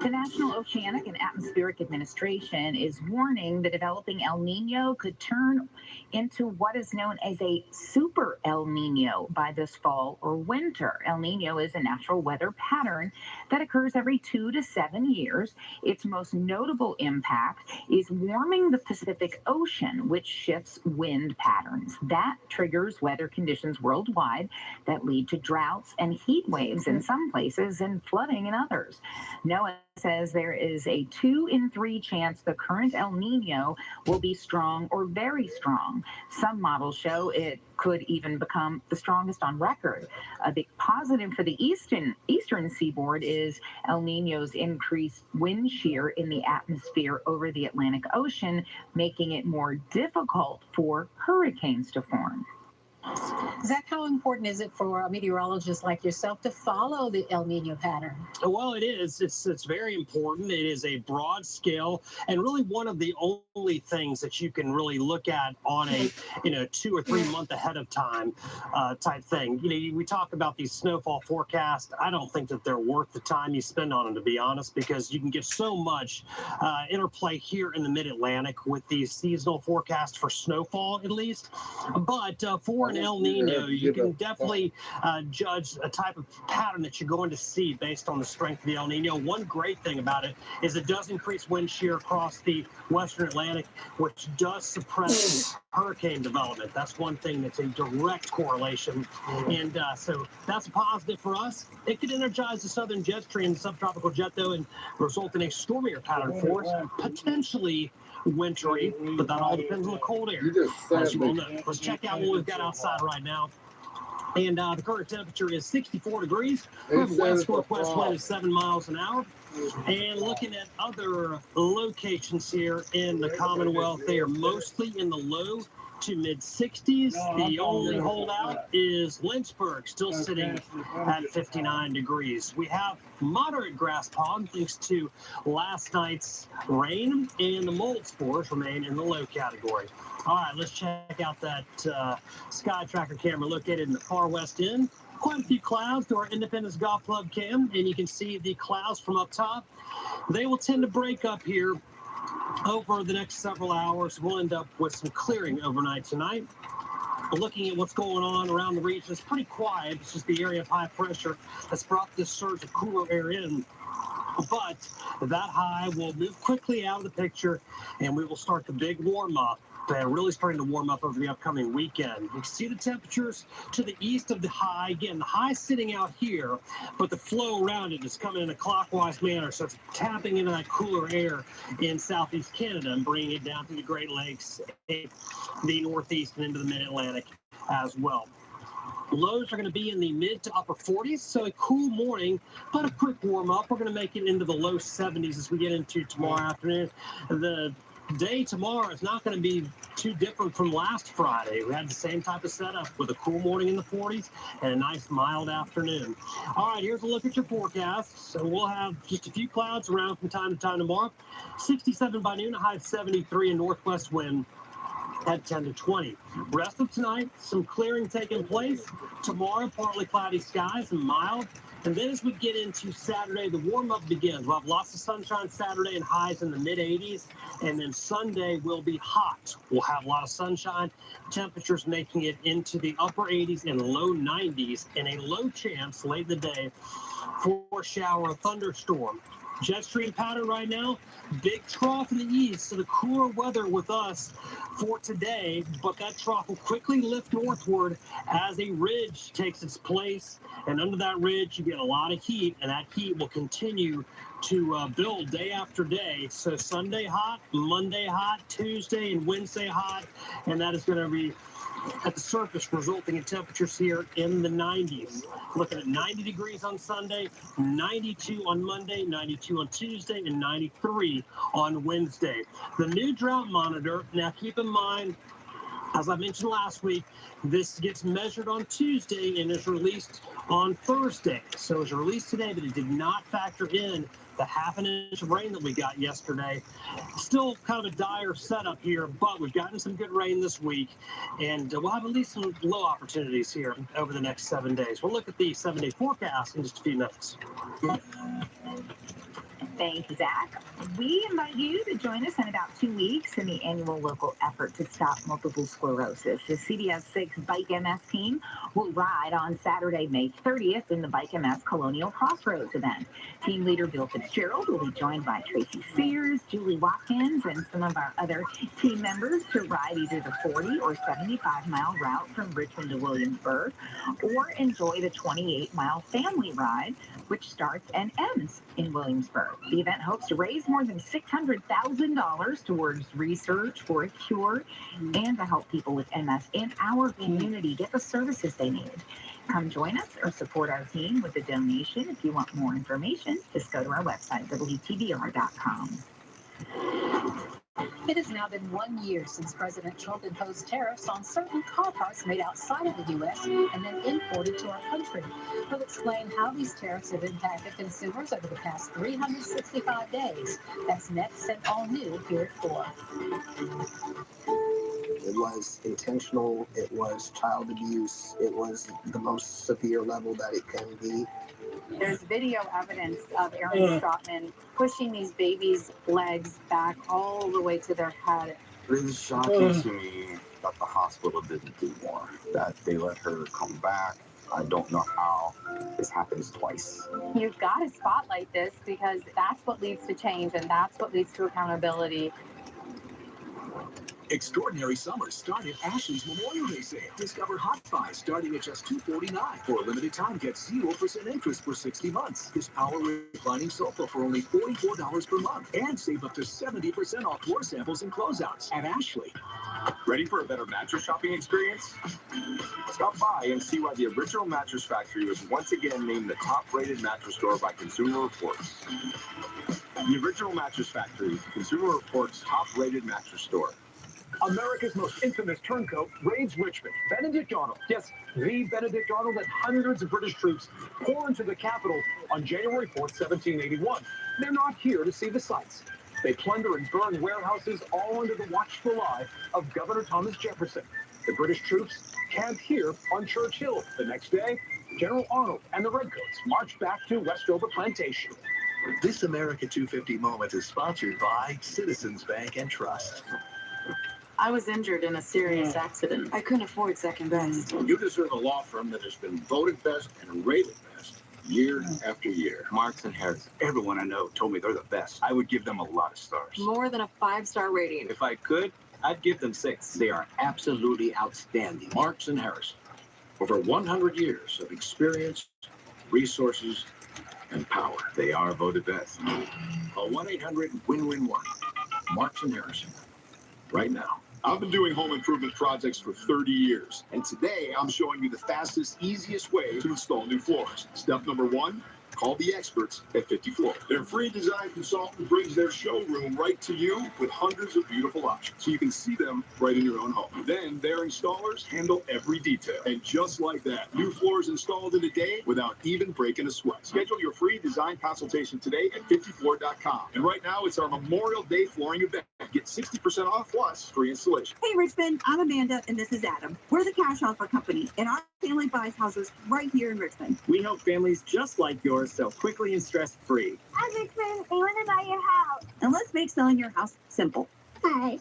The National Oceanic and Atmospheric Administration is warning the developing El Nino could turn into what is known as a super El Nino by this fall or winter. El Nino is a natural weather pattern that occurs every 2 to 7 years. Its most notable impact is warming the Pacific Ocean, which shifts wind patterns. That triggers weather conditions worldwide that lead to droughts and heat waves in some places and flooding in others. NOAA says there is a 2 in 3 chance the current El Nino will be strong or very strong. Some models show it could even become the strongest on record. A big positive for the eastern seaboard is El Nino's increased wind shear in the atmosphere over the Atlantic Ocean, making it more difficult for hurricanes to form. Zach, how important is it for a meteorologist like yourself to follow the El Nino pattern? Well, it is. It's very important. It is a broad scale, and really one of the only things that you can really look at on a 2 or 3 month ahead of time type thing. We talk about these snowfall forecasts. I don't think that they're worth the time you spend on them, to be honest, because you can get so much interplay here in the Mid-Atlantic with these seasonal forecasts for snowfall, at least. But for an El Nino, you can definitely judge a type of pattern that you're going to see based on the strength of the El Nino. One great thing about it is it does increase wind shear across the western Atlantic, which does suppress hurricane development. That's one thing that's a direct correlation. And so that's a positive for us. It could energize the southern jet stream, the subtropical jet, though, and result in a stormier pattern for us, potentially wintry, but that all depends on the cold air, as you will know. Let's check out what we've got outside right now. And the current temperature is 64 degrees. West-northwest wind is 7 miles an hour. And looking at other locations here in the Commonwealth, they are mostly in the low to mid-60s. The only holdout is Lynchburg, still sitting at 59 degrees. We have moderate grass pond thanks to last night's rain, and the mold spores remain in the low category. All right, let's check out that sky tracker camera located in the far west end. Quite a few clouds to our Independence Golf Club cam, and you can see the clouds from up top. They will tend to break up here over the next several hours. We'll end up with some clearing overnight tonight. Looking at what's going on around the region, it's pretty quiet. It's just the area of high pressure that's brought this surge of cooler air in. But that high will move quickly out of the picture, and we will start the big warm-up. Really starting to warm up over the upcoming weekend. You can see the temperatures to the east of the high. Again, the high sitting out here, but the flow around it is coming in a clockwise manner, so it's tapping into that cooler air in southeast Canada and bringing it down through the Great Lakes, the northeast, and into the mid-Atlantic as well. Lows are going to be in the mid to upper 40s, so a cool morning, but a quick warm-up. We're going to make it into the low 70s as we get into tomorrow afternoon. The day tomorrow is not going to be too different from last Friday. We had the same type of setup with a cool morning in the 40s and a nice mild afternoon. All right, here's a look at your forecast. So we'll have just a few clouds around from time to time tomorrow. 67 by noon, a high of 73, and northwest wind at 10 to 20. Rest of tonight, some clearing taking place. Tomorrow, partly cloudy skies and mild. And then as we get into Saturday, the warm-up begins. We'll have lots of sunshine Saturday and highs in the mid-80s. And then Sunday will be hot. We'll have a lot of sunshine. Temperatures making it into the upper 80s and low 90s. And a low chance late in the day for shower or thunderstorm. Jet stream pattern right now, big trough in the east, so the cooler weather with us for today, but that trough will quickly lift northward as a ridge takes its place, and under that ridge you get a lot of heat, and that heat will continue to build day after day. So Sunday hot, Monday hot, Tuesday and Wednesday hot, and that is going to be at the surface, resulting in temperatures here in the 90s. Looking at 90 degrees on Sunday, 92 on Monday, 92 on Tuesday, and 93 on Wednesday. The new drought monitor, now keep in mind, as I mentioned last week, this gets measured on Tuesday and is released on Thursday. So it was released today, but it did not factor in the half an inch of rain that we got yesterday. Still kind of a dire setup here, but we've gotten some good rain this week, and we'll have at least some low opportunities here over the next 7 days. We'll look at the 7-day forecast in just a few minutes. Thank you, Zach. We invite you to join us in about 2 weeks in the annual local effort to stop multiple sclerosis. The CBS 6 Bike MS team will ride on Saturday, May 30th in the Bike MS Colonial Crossroads event. Team leader Bill Fitzgerald will be joined by Tracy Sears, Julie Watkins, and some of our other team members to ride either the 40 or 75-mile route from Richmond to Williamsburg, or enjoy the 28-mile family ride, which starts and ends in Williamsburg. The event hopes to raise more than $600,000 towards research for a cure and to help people with MS in our community get the services they need. Come join us or support our team with a donation. If you want more information, just go to our website, WTBR.com. It has now been 1 year since President Trump imposed tariffs on certain car parts made outside of the U.S. and then imported to our country. We'll explain how these tariffs have impacted consumers over the past 365 days. That's next and all new here at 4. It was intentional. It was child abuse. It was the most severe level that it can be. There's video evidence of Aaron Stratman pushing these babies' legs back all the way to their head. It is shocking to me that the hospital didn't do more, that they let her come back. I don't know how this happens twice. You've got to spotlight this because that's what leads to change and that's what leads to accountability. Extraordinary summers start at Ashley's Memorial Day sale. Discover Hot Buy starting at just $249. For a limited time, get 0% interest for 60 months. This power reclining sofa for only $44 per month. And save up to 70% off floor samples and closeouts at Ashley. Ready for a better mattress shopping experience? Stop by and see why the Original Mattress Factory was once again named the top-rated mattress store by Consumer Reports. The Original Mattress Factory, Consumer Reports' top-rated mattress store. America's most infamous turncoat raids Richmond. Benedict Arnold, yes, the Benedict Arnold, and hundreds of British troops pour into the capital on January 4th, 1781. They're not here to see the sights. They plunder and burn warehouses all under the watchful eye of Governor Thomas Jefferson. The British troops camp here on Church Hill. The next day, General Arnold and the Redcoats march back to Westover Plantation. This America 250 moment is sponsored by Citizens Bank and Trust. I was injured in a serious accident. I couldn't afford second best. You deserve a law firm that has been voted best and rated best year after year. Marks and Harris. Everyone I know told me they're the best. I would give them a lot of stars. More than a 5-star rating. If I could, I'd give them 6. They are absolutely outstanding. Marks and Harris. Over 100 years of experience, resources, and power. They are voted best. A 1-800-WIN-WIN-1. Marks and Harrison. Right now. I've been doing home improvement projects for 30 years, and today I'm showing you the fastest, easiest way to install new floors. Step number 1, call the experts at 50 Floor. Their free design consultant brings their showroom right to you with hundreds of beautiful options, so you can see them right in your own home. Then their installers handle every detail. And just like that, new floors installed in a day without even breaking a sweat. Schedule your free design consultation today at 50floor.com. And right now, it's our Memorial Day flooring event. Get 60% off plus free installation. Hey, Richmond, I'm Amanda, and this is Adam. We're the Cash Offer Company, and our family buys houses right here in Richmond. We help families just like yours sell quickly and stress-free. Hi, Richmond. We want to buy your house. And let's make selling your house simple. Hi,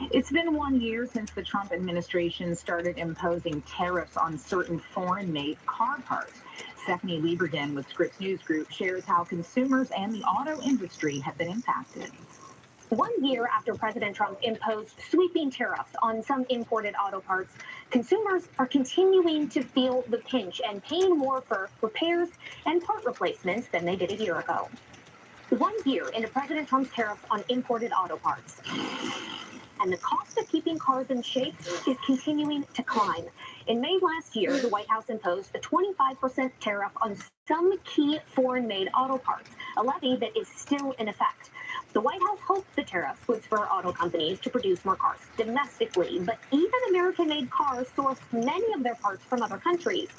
It's been 1 year since the Trump administration started imposing tariffs on certain foreign-made car parts. Stephanie Lieberden with Scripps News Group shares how consumers and the auto industry have been impacted. 1 year after President Trump imposed sweeping tariffs on some imported auto parts, consumers are continuing to feel the pinch and paying more for repairs and part replacements than they did a year ago. 1 year into President Trump's tariffs on imported auto parts. And the cost of keeping cars in shape is continuing to climb. In May last year, the White House imposed a 25% tariff on some key foreign-made auto parts, a levy that is still in effect. The White House hoped the tariffs would spur auto companies to produce more cars domestically, but even American-made cars source many of their parts from other countries.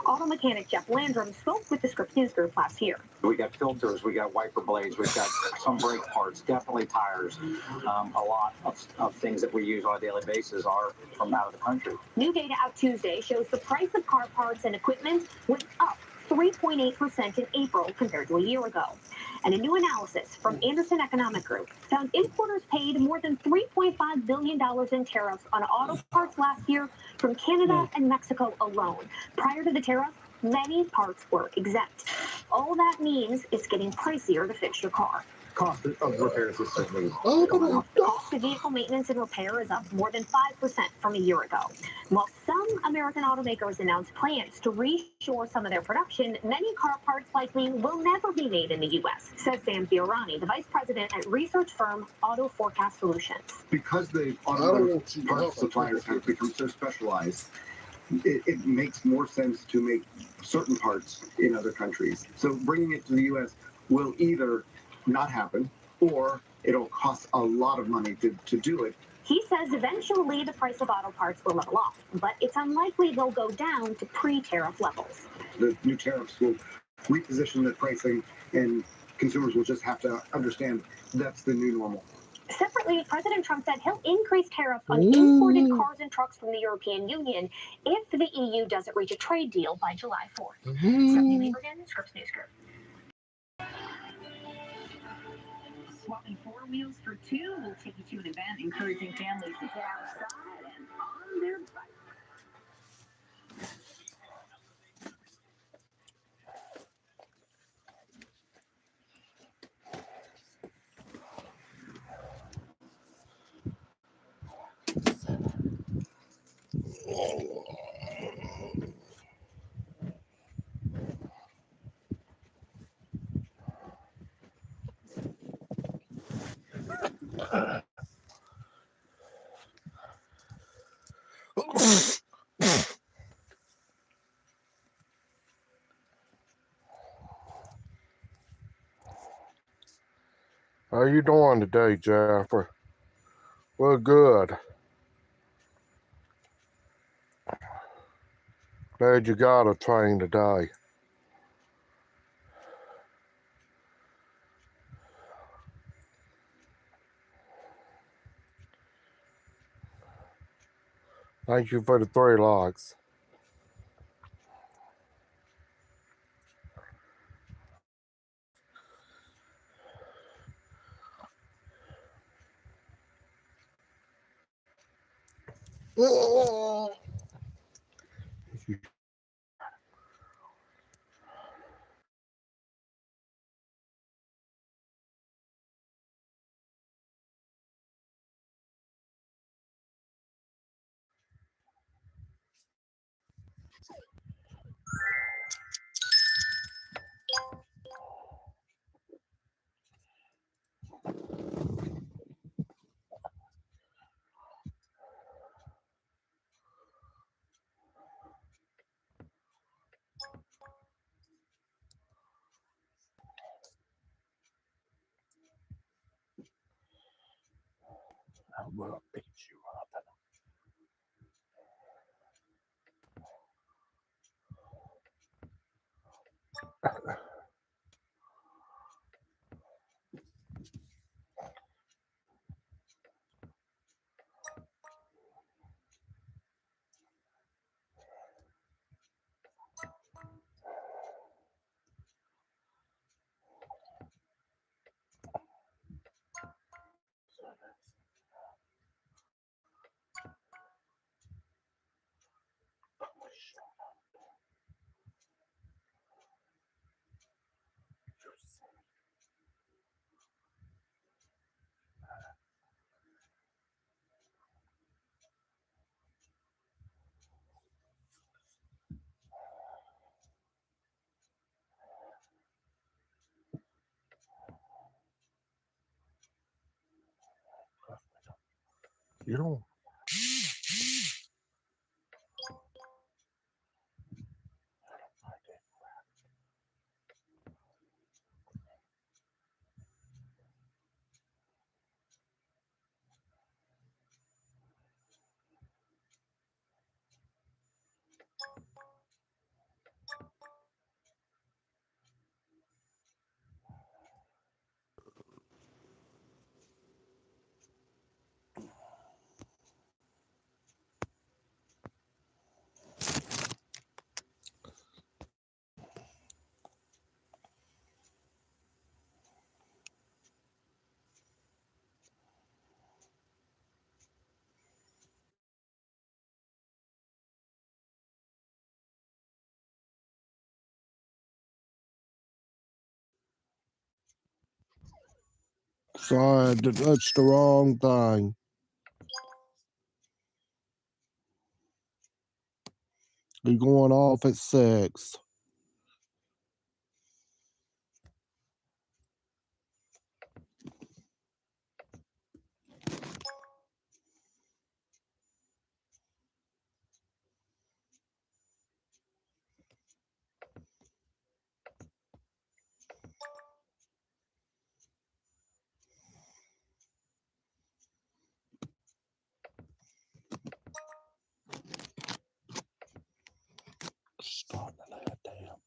Auto mechanic Jeff Landrum spoke with the Scripps News Group last year. We got filters, we got wiper blades, we've got some brake parts, definitely tires. A lot of things that we use on a daily basis are from out of the country. New data out Tuesday shows the price of car parts and equipment was up 3.8% in April compared to a year ago. And a new analysis from Anderson Economic Group found importers paid more than $3.5 billion in tariffs on auto parts last year from Canada and Mexico alone. Prior to the tariff, many parts were exempt. All that means it's getting pricier to fix your car. Cost of repairs is certainly going up. The cost of vehicle maintenance and repair is up more than 5% from a year ago. While some American automakers announced plans to reshore some of their production, many car parts likely will never be made in the U.S., says Sam Fiorani, the vice president at research firm Auto Forecast Solutions. Because the automotive parts suppliers have become so specialized, it makes more sense to make certain parts in other countries. So bringing it to the U.S. will either not happen, or it'll cost a lot of money to do it. He says eventually the price of auto parts will level off, but it's unlikely they'll go down to pre-tariff levels. The new tariffs will reposition the pricing, and consumers will just have to understand that's the new normal. Separately, President Trump said he'll increase tariffs on imported cars and trucks from the European Union if the EU doesn't reach a trade deal by July 4th. Stephanie Lieberden, Scripps News Group. Swapping 4 wheels for 2 will take you to an event encouraging families to get outside and on their bikes. How you doing today, Jennifer? Well, good. Glad you got a train today. Thank you for the 3 likes. I will beat you up. You don't. Sorry, I touched the wrong thing. You're going off at 6. Starting to lay it down.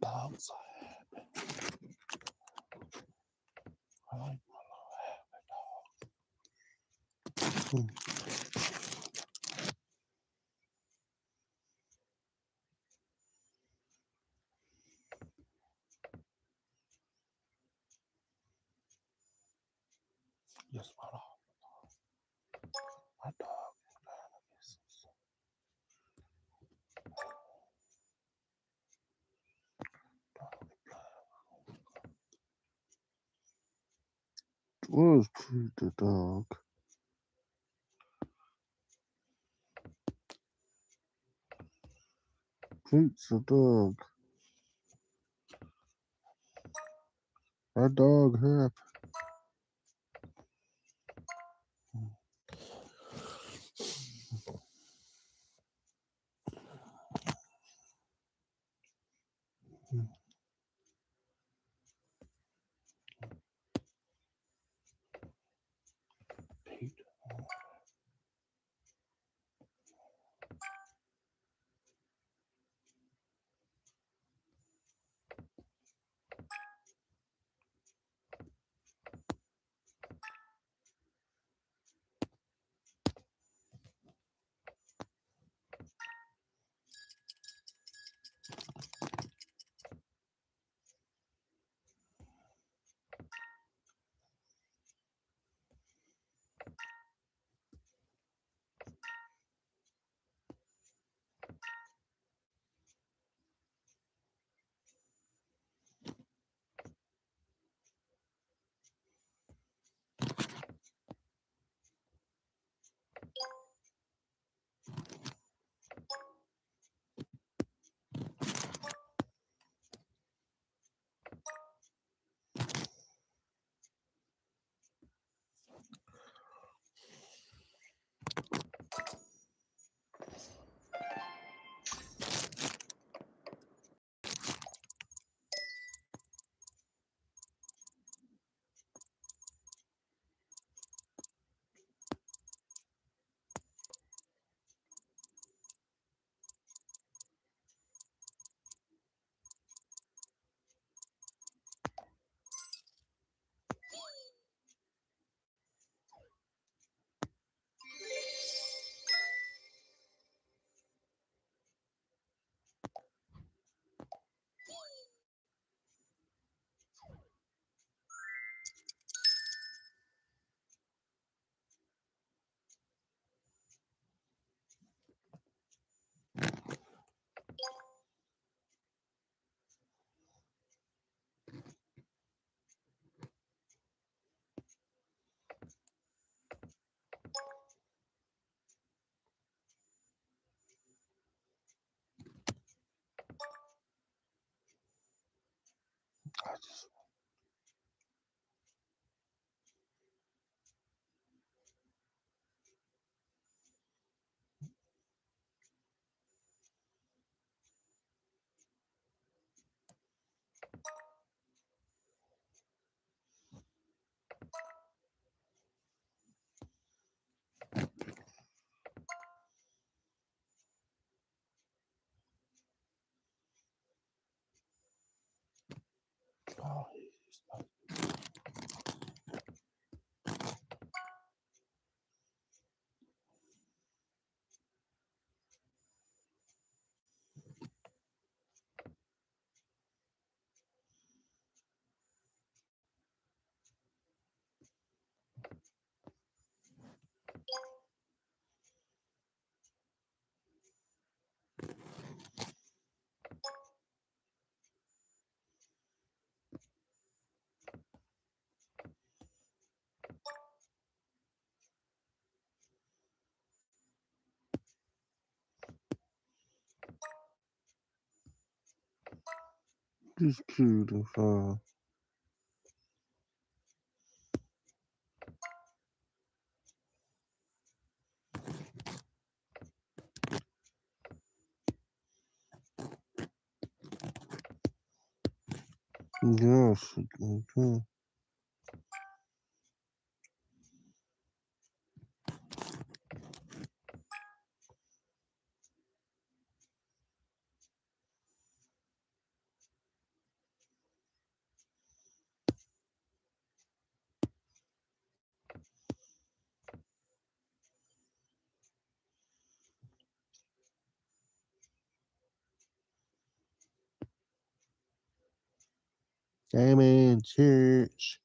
Dogs are happy. I like my little happy dog. Yes, my dog. My dog. Was Pete the dog? Pete's a dog. That dog happy. Pete. Oh, he's cute and fun. Yes, okay. I'm in church.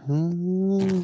Hmm.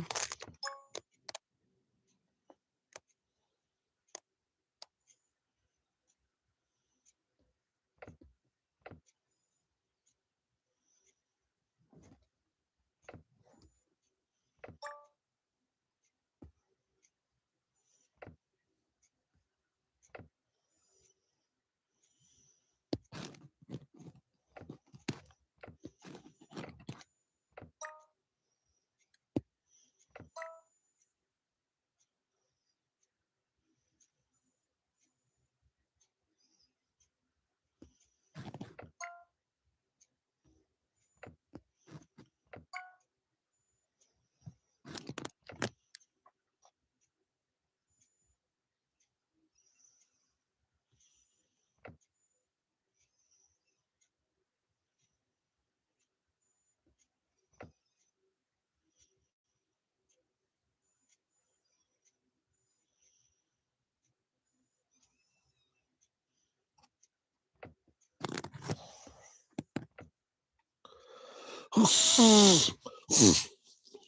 She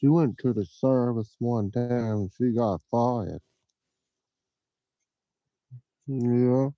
went to the service one time and she got fired. Yeah.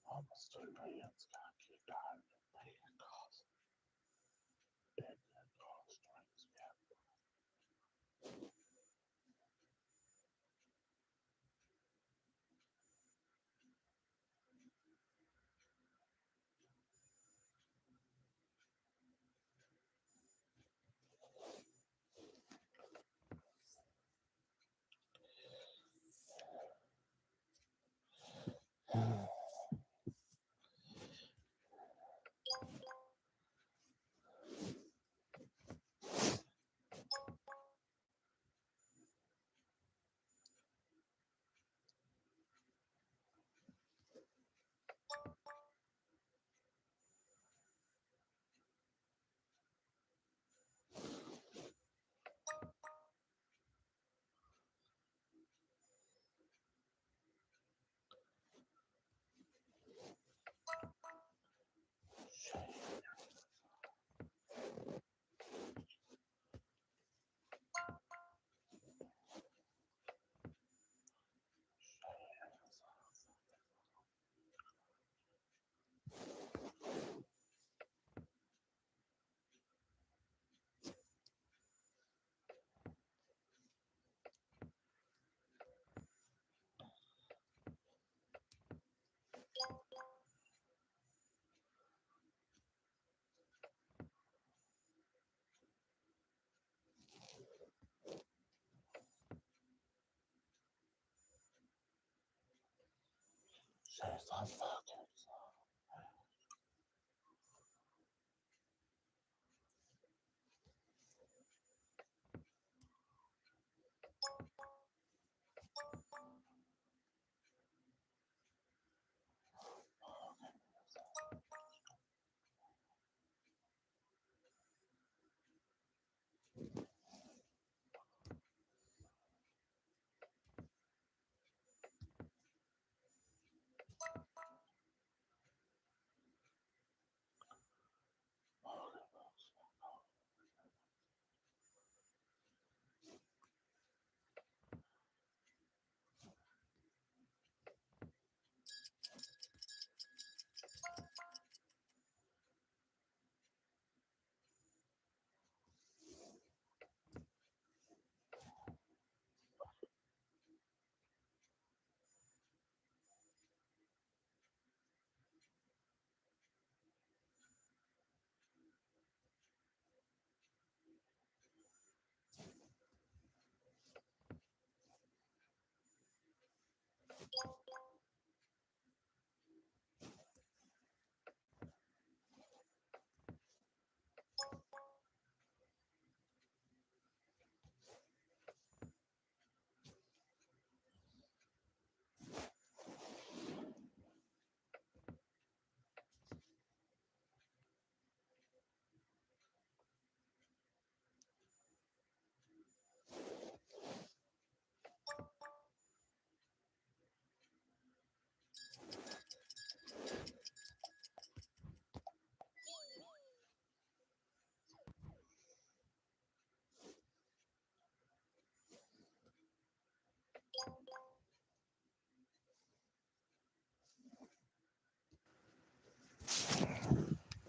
Almost 2 million Scots died in the Holocaust. Dead cost strings yet. 5